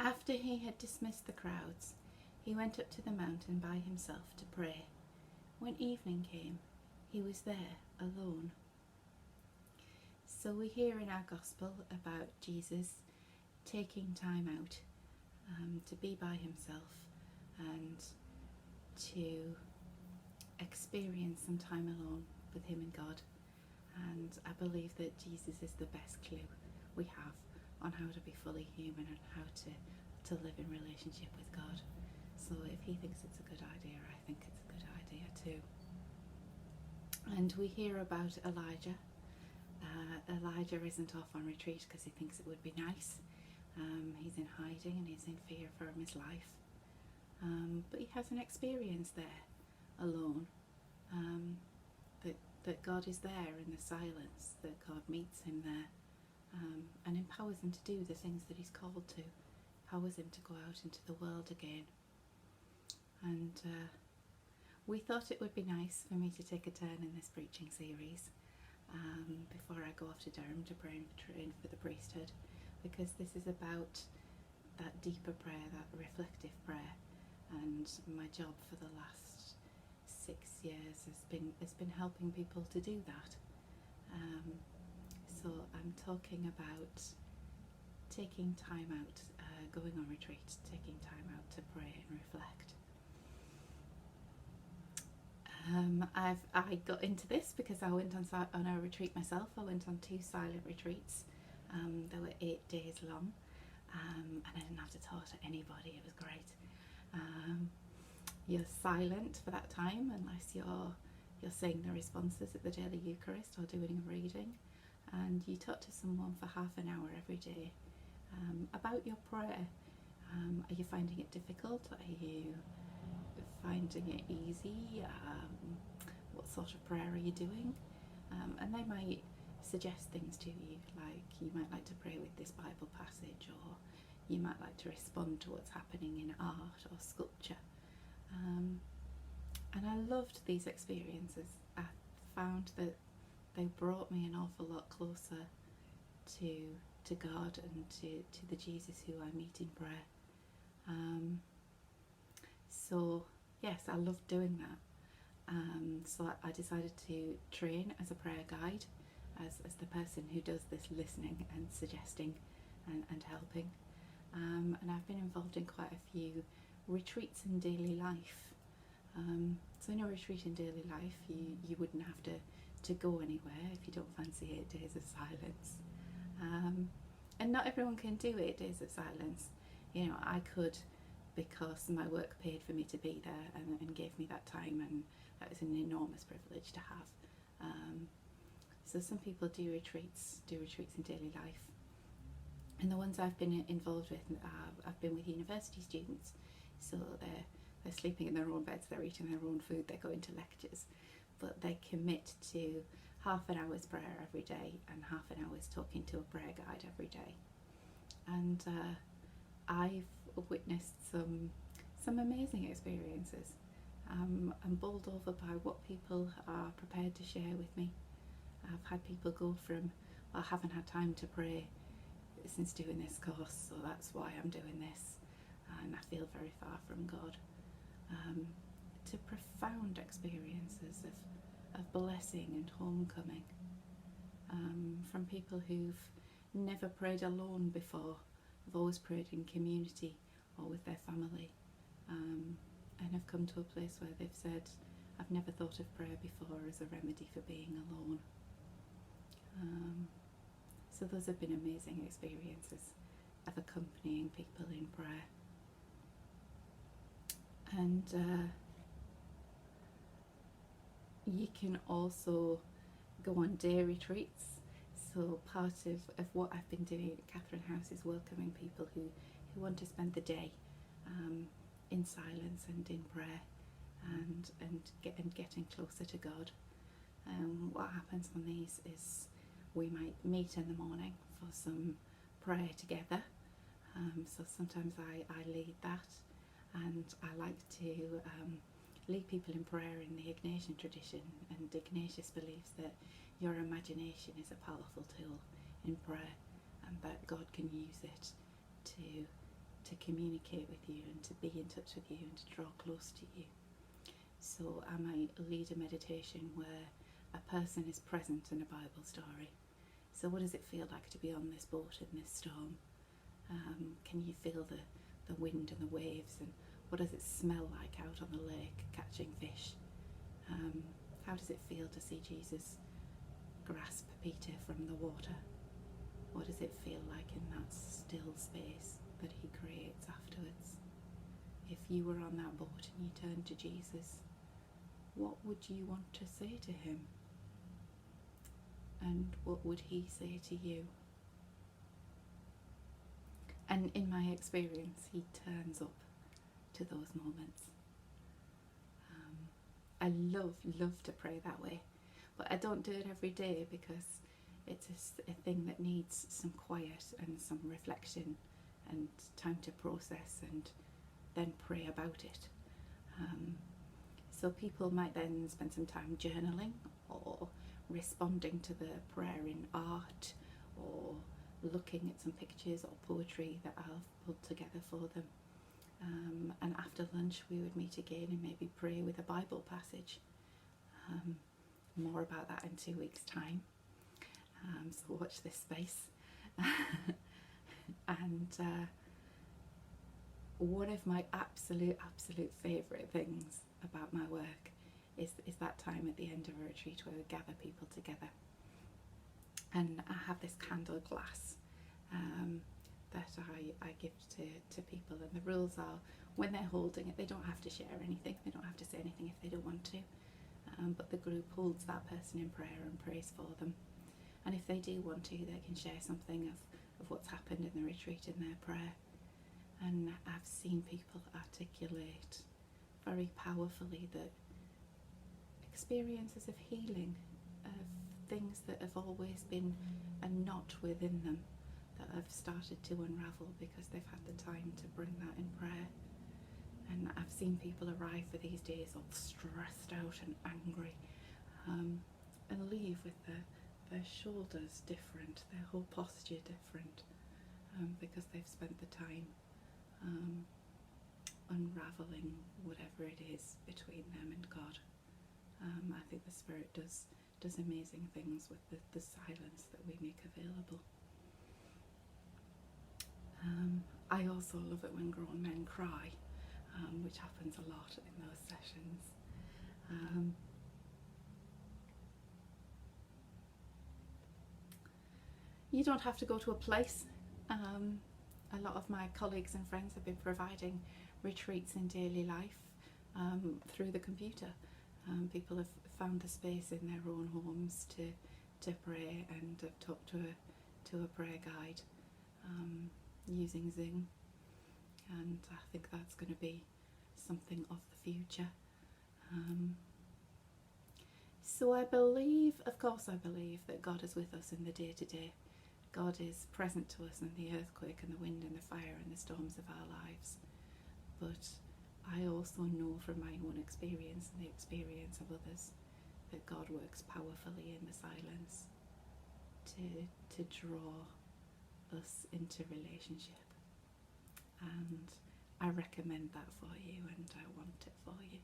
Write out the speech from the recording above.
After he had dismissed the crowds, he went up to the mountain by himself to pray. When evening came, he was there alone. So we hear in our gospel about Jesus taking time out to be by himself and to experience some time alone with him and God. And I believe that Jesus is the best clue we have on how to be fully human and how to live in relationship with God. So if he thinks it's a good idea, I think it's a good idea too. And we hear about Elijah. Elijah isn't off on retreat because he thinks it would be nice. He's in hiding and he's in fear for his life. But he has an experience there, alone, that God is there in the silence, that God meets him there and empowers him to do the things that he's called to, empowers him to go out into the world again. And we thought it would be nice for me to take a turn in this preaching series before I go off to Durham to train for the priesthood, because this is about that deeper prayer, that reflective prayer, and my job for the last 6 years has been helping people to do that. So I'm talking about taking time out, going on retreat, taking time out to pray and reflect. I got into this because I went on a retreat myself. I went on 2 silent retreats. They were 8 days long, and I didn't have to talk to anybody. It was great. You're silent for that time unless you're saying the responses at the daily Eucharist or doing a reading, and you talk to someone for half an hour every day about your prayer. Are you finding it difficult? Are you finding it easy? What sort of prayer are you doing? And they might suggest things to you, like you might like to pray with this Bible passage, or you might like to respond to what's happening in art or sculpture. And I loved these experiences. I found that they brought me an awful lot closer to God and to the Jesus who I meet in prayer. So yes, I loved doing that. So I decided to train as a prayer guide, as the person who does this listening and suggesting and helping. And I've been involved in quite a few retreats in daily life. So in a retreat in daily life, you wouldn't have to go anywhere if you don't fancy 8 days of silence. And not everyone can do 8 days of silence. You know, I could, because my work paid for me to be there and gave me that time, and that was an enormous privilege to have. So some people do retreats in daily life, and the ones I've been involved with, I've been with university students. So they're sleeping in their own beds, they're eating their own food, they're going to lectures, but they commit to half an hour's prayer every day and half an hour's talking to a prayer guide every day. And I've witnessed some amazing experiences. I'm bowled over by what people are prepared to share with me. I've had people go from, well, I haven't had time to pray since doing this course, so that's why I'm doing this, and I feel very far from God, to profound experiences of blessing and homecoming, from people who've never prayed alone before, have always prayed in community or with their family, and have come to a place where they've said, I've never thought of prayer before as a remedy for being alone. So those have been amazing experiences of accompanying people in prayer. And you can also go on day retreats. So part of what I've been doing at Catherine House is welcoming people who want to spend the day in silence and in prayer and getting closer to God. What happens on these is we might meet in the morning for some prayer together. So sometimes I lead that, and I like to lead people in prayer in the Ignatian tradition, and Ignatius believes that your imagination is a powerful tool in prayer, and that God can use it to to communicate with you and to be in touch with you and to draw close to you. So I might lead a meditation where a person is present in a Bible story. So what does it feel like to be on this boat in this storm? Can you feel the wind and the waves, and what does it smell like out on the lake catching fish? How does it feel to see Jesus grasp Peter from the water? What does it feel like in that still space that he creates afterwards? If you were on that boat and you turned to Jesus, what would you want to say to him? And what would he say to you? And in my experience, he turns up to those moments. I love to pray that way, but I don't do it every day because it's a thing that needs some quiet and some reflection and time to process and then pray about it. So people might then spend some time journaling or responding to the prayer in art or looking at some pictures or poetry that I've put together for them. And after lunch we would meet again and maybe pray with a Bible passage. More about that in 2 weeks' time. So watch this space. And one of my absolute favourite things about my work is that time at the end of a retreat where we gather people together. And I have this candle glass that I give to people, and the rules are when they're holding it they don't have to share anything, they don't have to say anything if they don't want to, but the group holds that person in prayer and prays for them, and if they do want to they can share something of what's happened in the retreat in their prayer. And I've seen people articulate very powerfully that experiences of healing, of things that have always been a knot within them that have started to unravel because they've had the time to bring that in prayer. And I've seen people arrive for these days all stressed out and angry, and leave with their shoulders different, their whole posture different, because they've spent the time unraveling whatever it is between them and God. I think the Spirit does amazing things with the silence that we make available. I also love it when grown men cry, which happens a lot in those sessions. You don't have to go to a place. A lot of my colleagues and friends have been providing retreats in daily life through the computer. People have found the space in their own homes to pray, and have talked to a prayer guide using Zoom, and I think that's going to be something of the future. So I believe, of course I believe, that God is with us in the day-to-day. God is present to us in the earthquake and the wind and the fire and the storms of our lives. But I also know from my own experience and the experience of others that God works powerfully in the silence to draw us into relationship. And I recommend that for you, and I want it for you.